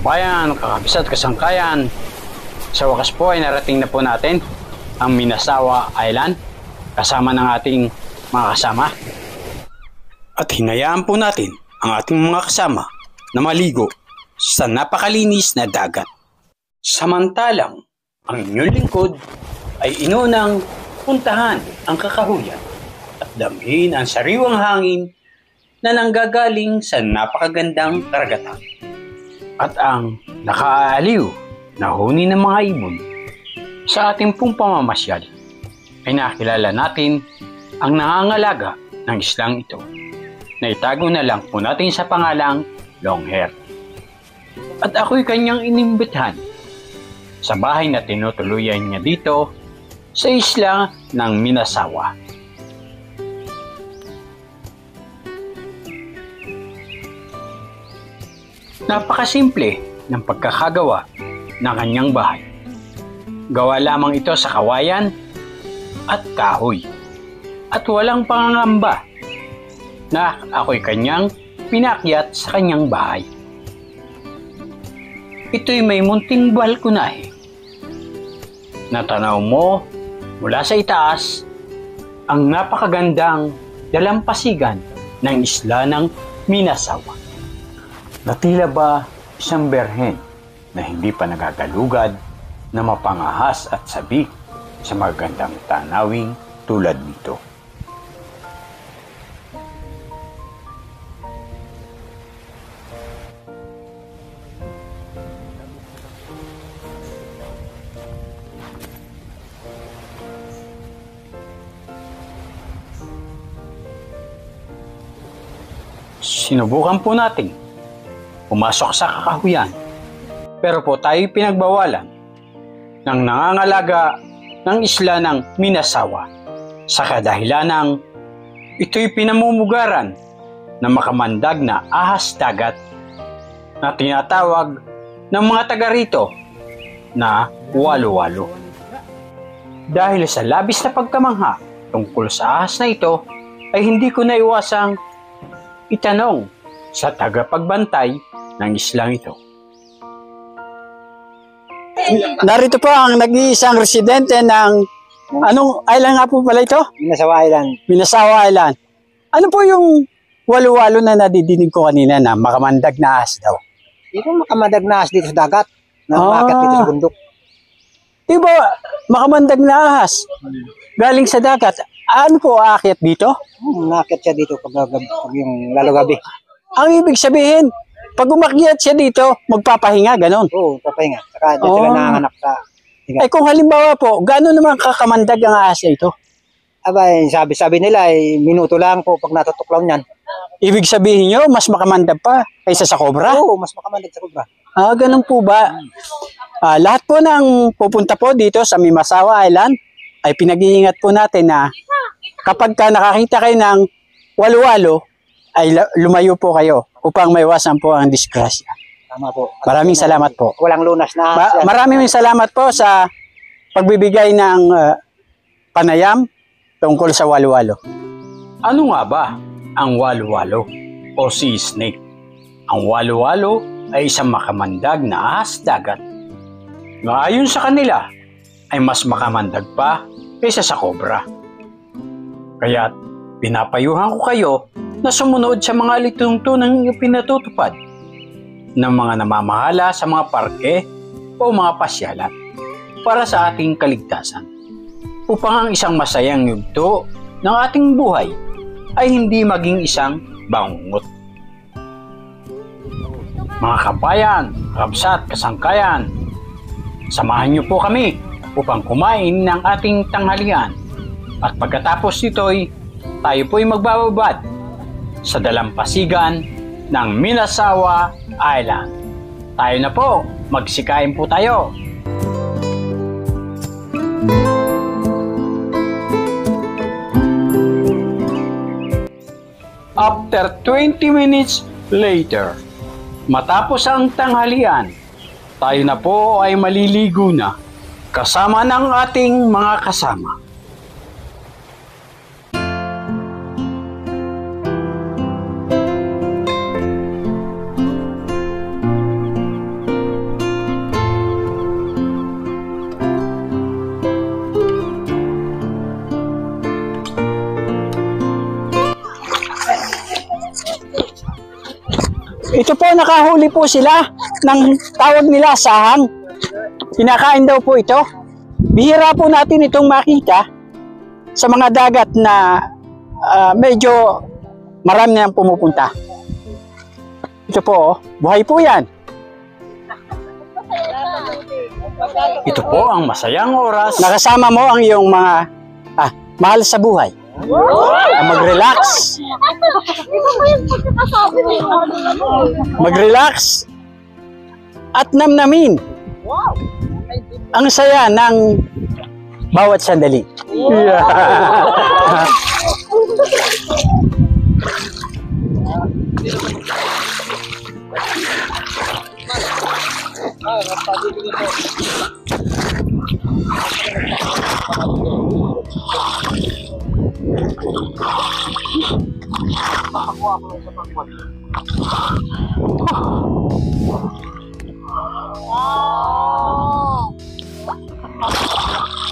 kabayan, kakabisa at kasangkayan, sa wakas po ay narating na po natin ang Minasawa Island kasama ng ating mga kasama. At hinayaan po natin ang ating mga kasama na maligo sa napakalinis na dagat. Samantalang ang inyong lingkod ay inunang puntahan ang kakahuyan at damhin ang sariwang hangin na nanggagaling sa napakagandang karagatan. At ang nakaaaliw na huni ng mga ibon sa ating pong pamamasyal ay nakilala natin ang nangangalaga ng islang ito na itago na lang po natin sa pangalang Longhair. At ako'y kanyang inimbitahan sa bahay na tinutuluyan niya dito sa isla ng Minasawa. Napakasimple ng pagkakagawa ng kanyang bahay. Gawa lamang ito sa kawayan at kahoy. At walang pangangamba na ako'y kanyang pinakyat sa kanyang bahay. Ito'y may munting balkonahe. Natanaw mo mula sa itaas ang napakagandang dalampasigan ng isla ng Minasawa. Na tila ba isang berhen na hindi pa nagagalugad na mapangahas at sabik sa magandang tanawing tulad nito. Sinubukan po natin pumasok sa kakahuyan, pero po tayo pinagbawalan ng nangangalaga ng isla ng Minasawa sa kadahilan ng ito'y pinamumugaran ng makamandag na ahas dagat na tinatawag ng mga taga rito na walo-walo. Dahil sa labis na pagkamangha tungkol sa ahas na ito, ay hindi ko naiwasang itanong sa tagapagbantay ng islang ito. Narito po ang nag-iisang residente ng anong island nga po pala ito? Minasawa Island. Minasawa Island. Ano po yung walo-walo na nadidinig ko kanina na makamandag na ahas daw? Ito makamandag na ahas dito sa dagat. Na umakyat dito sa bundok. Diba makamandag na ahas? Galing sa dagat. Ano po aakyat dito? Umakyat siya dito pag yung lalo gabi. Ang ibig sabihin, pag umakyat siya dito, magpapahinga, ganon? Oo, papahinga. Saka dyan sila nanganganak sa higa. Ay kung halimbawa po, gano'n naman kakamandag ang ahas na ito? Abay, sabi nila ay minuto lang po pag natutuklaw niyan. Ibig sabihin nyo, mas makamandag pa kaysa sa kobra? Oo, mas makamandag sa kobra. Ganun po ba? Lahat po ng pupunta po dito sa Minasawa Island, ay pinag-iingat po natin na kapag ka nakakita kayo ng walo-walo, ay lumayo po kayo upang maiwasan po ang disgrasya. Tama po. Maraming salamat po. Walang lunas na. Maraming salamat po sa pagbibigay ng panayam tungkol sa walo-walo. Ano nga ba ang walo-walo o sea snake? Ang walo-walo ay isang makamandag na ahas dagat na ayon sa kanila ay mas makamandag pa kaysa sa kobra. Kaya pinapayuhan ko kayo na sumunod sa mga alituntunang pinatutupad ng mga namamahala sa mga parke o mga pasyalan para sa ating kaligtasan upang ang isang masayang yugto ng ating buhay ay hindi maging isang bangungot. Mga kabayan, kabsat, kasangkayan, samahan niyo po kami upang kumain ng ating tanghalian at pagkatapos nito'y tayo po'y magbababad sa dalampasigan ng Minasawa Island. Tayo na po, magsikain po tayo. After 20 minutes later, matapos ang tanghalian, tayo na po ay maliligo na kasama ng ating mga kasama. Ito po, nakahuli po sila ng tawag nila sahang. Kinakain daw po ito. Bihira po natin itong makita sa mga dagat na medyo marami nang pumupunta. Ito po, oh, buhay po yan. Ito po ang masayang oras. Nakasama mo ang iyong mga mahal sa buhay. Mag-relax. Mag-relax at namnamin ang saya ng bawat sandali. Yeah.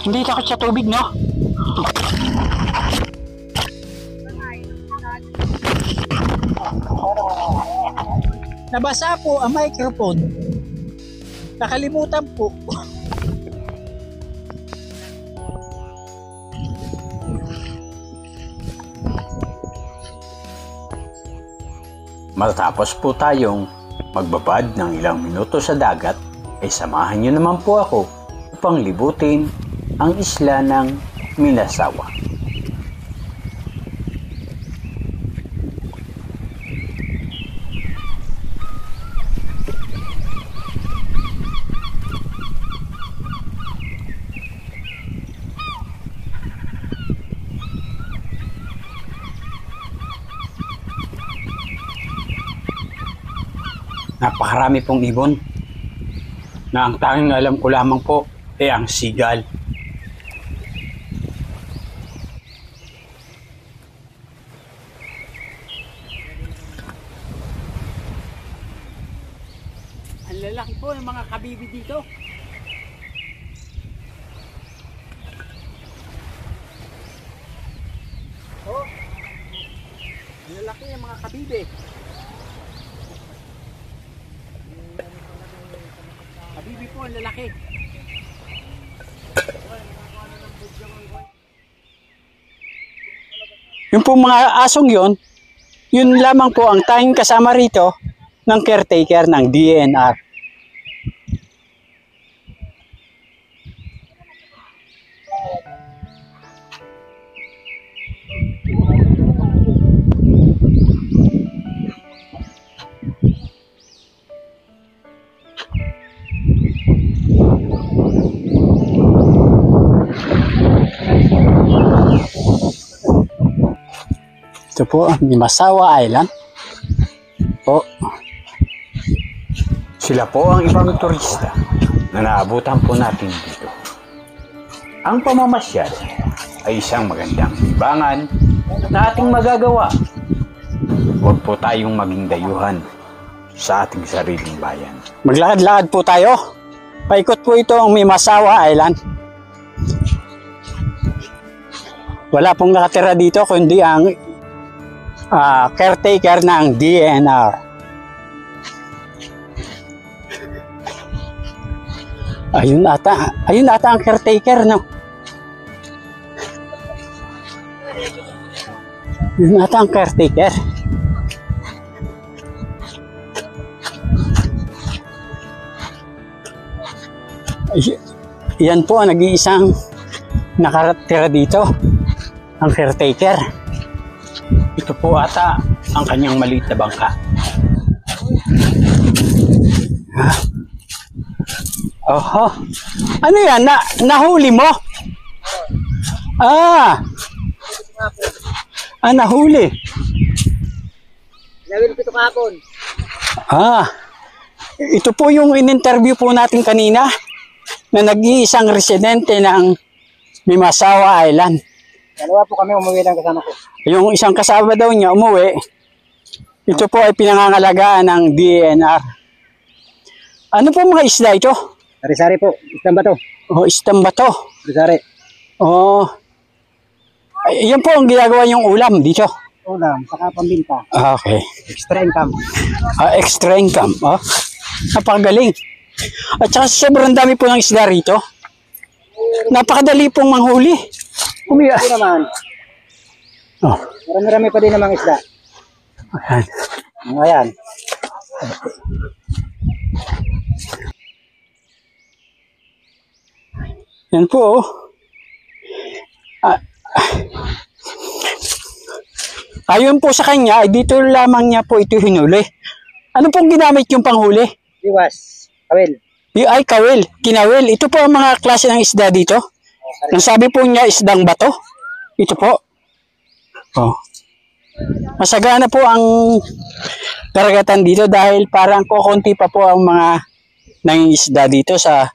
Hindi takot sa tubig, no? Nabasa po ang microphone. Nakalimutan po. Matapos po tayong magbabad ng ilang minuto sa dagat, ay samahan niyo naman po ako upang libutin ang isla ng Minasawa. Napakarami pong ibon na ang tanging alam ko lamang po ay ang sigal. Ang lalaki po ng mga kabibi dito. Oh, ang lalaki ng mga kabibi. Kabibi po ang lalaki. Yung po mga asong yun lamang po ang tanging kasama rito ng caretaker ng DNR. Ito po ang Minasawa Island. Po. Sila po ang ibang turista na naabutan po natin dito. Ang pamamasyal ay isang magandang libangan na ating magagawa. Huwag po tayong maging dayuhan sa ating sariling bayan. Maglakad-lakad po tayo. Paikot po ito ang Minasawa Island. Wala pong nakatira dito kundi ang caretaker ng DNR. Ayun ata ang caretaker, no? Yun ata ang caretaker. Yan po ang nag-iisang nakatira dito, ang caretaker. Ito po ata ang kanyang maliit na bangka. Oho. Ano yan? Nahuli mo? Nahuli. Nawil ko ito kahapon. Ito po yung in-interview po natin kanina na nag-iisang residente ng Minasawa Island. Dalawa po kami umuwi lang kasama ko. Yung isang kasama daw niya umuwi, ito po ay pinangangalagaan ng DNR. Ano po mga isda ito? Sari-sari po, isang bato. Oh, isang bato. Sari-sari. Oh. Yan po ang ginagawa yung ulam dito. ulam, saka pambinta. Okay. Extra income. Extra income. Oh. Napakagaling. At saka sobrang dami po ng isda rito. Napakadali pong manghuli. Kumiya. Hindi naman. Oh. Marami-rami pa din namang isda. Ayan. Ayan. Yan po. Ayon po sa kanya, ay dito lamang niya po ito hinuli. Ano pong ginamit yung panghuli? Iwas. Kawil. Ay, kawil. Kinawil. Ito po ang mga klase ng isda dito. Ang sabi po niya, isdang bato. Ito po. Oh. Masagana po ang karagatan dito dahil parang kukunti pa po ang mga nangingisda dito sa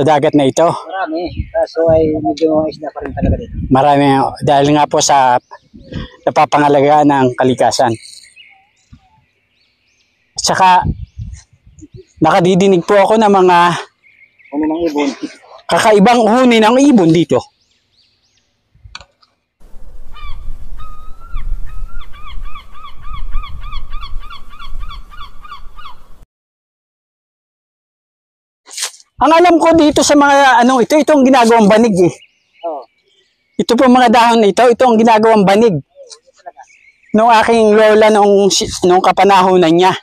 dagat na ito. Marami. Kaso ay medyo isda pa rin talaga dito. Marami dahil nga po sa napapangalagaan ng kalikasan. Saka nakadidinig po ako ng mga Ano ng ibon. kakaibang huni ng ibon dito. Ang alam ko dito sa mga ito ang ginagawang banig eh. Oo. Ito po mga dahon na ito ang ginagawang banig. Nung aking lola nung kapanahonan niya.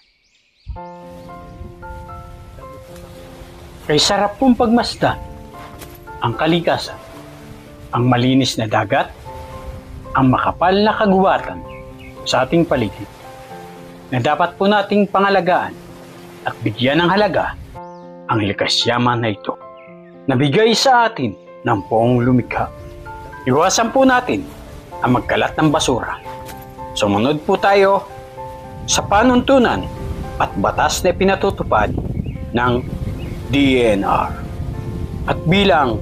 Kay sarap pong pagmasdan ang kalikasan, ang malinis na dagat, ang makapal na kagubatan sa ating paligid na dapat po nating pangalagaan at bigyan ng halaga ang likas yaman na ito na bigay sa atin ng poong lumikha. Iwasan po natin ang magkalat ng basura. Sumunod po tayo sa panuntunan at batas na pinatutupad ng DENR. At bilang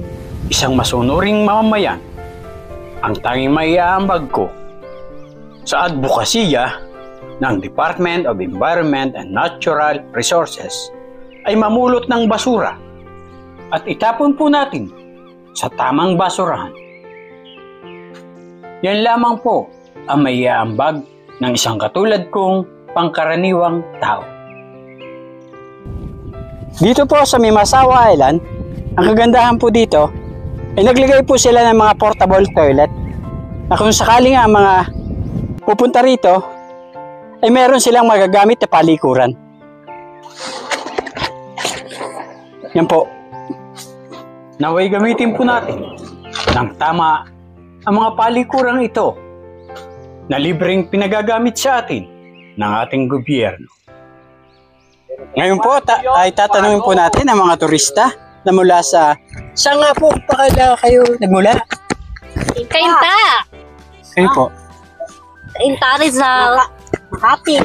isang masunuring mamamayan, ang tanging maiaambag ko sa advokasya ng Department of Environment and Natural Resources ay mamulot ng basura at itapon po natin sa tamang basurahan. Yan lamang po ang maiaambag ng isang katulad kong pangkaraniwang tao. Dito po sa Mimasawa Island, ang kagandahan po dito ay naglagay po sila ng mga portable toilet na kung sakaling ang mga pupunta rito ay meron silang magagamit na palikuran. Yan po. Naway gamitin po natin ng tama ang mga palikurang ito na libreng pinagagamit sa atin ng ating gobyerno. Ngayon po ay tatanungin po natin ang mga turista na mula saan nga po kayo nagmula? Kainta! Kayo po? Kainta Rizal. Makati.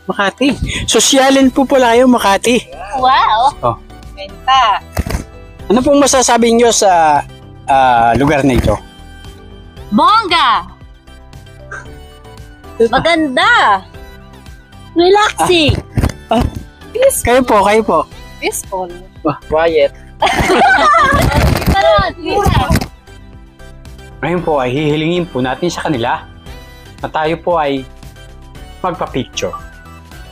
Makati. Sosyalin po pala kayo, Makati. Wow! Oh. Kainta. Ano pong masasabi nyo sa lugar na ito? Bongga! Maganda! Relaxing! Kayo po. Peaceful. Quiet. Ngayon po ay hihilingin po natin sa kanila na tayo po ay magpa-picture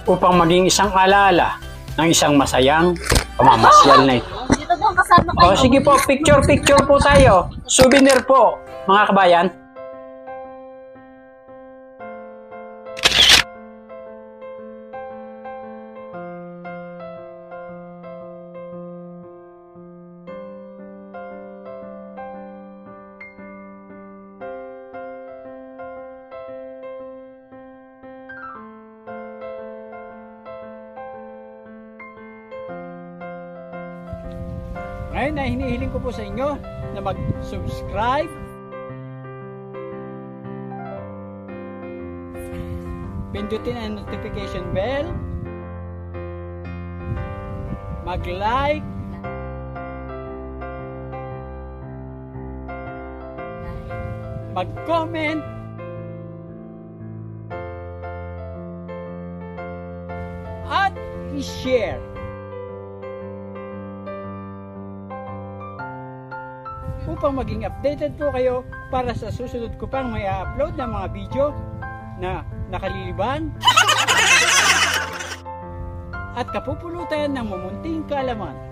upang maging isang alaala ng isang masayang pamamasyal na ito. Dito doon kasama kayo. O sige po, picture po tayo. Souvenir po, mga kabayan. Ngayon na hinihiling ko po sa inyo na mag-subscribe, pindutin ang notification bell, mag-like, mag-comment, at i-share. upang maging updated po kayo para sa susunod ko pang may upload na mga video na nakalilibang at kapupulutan ng mumunting kaalaman.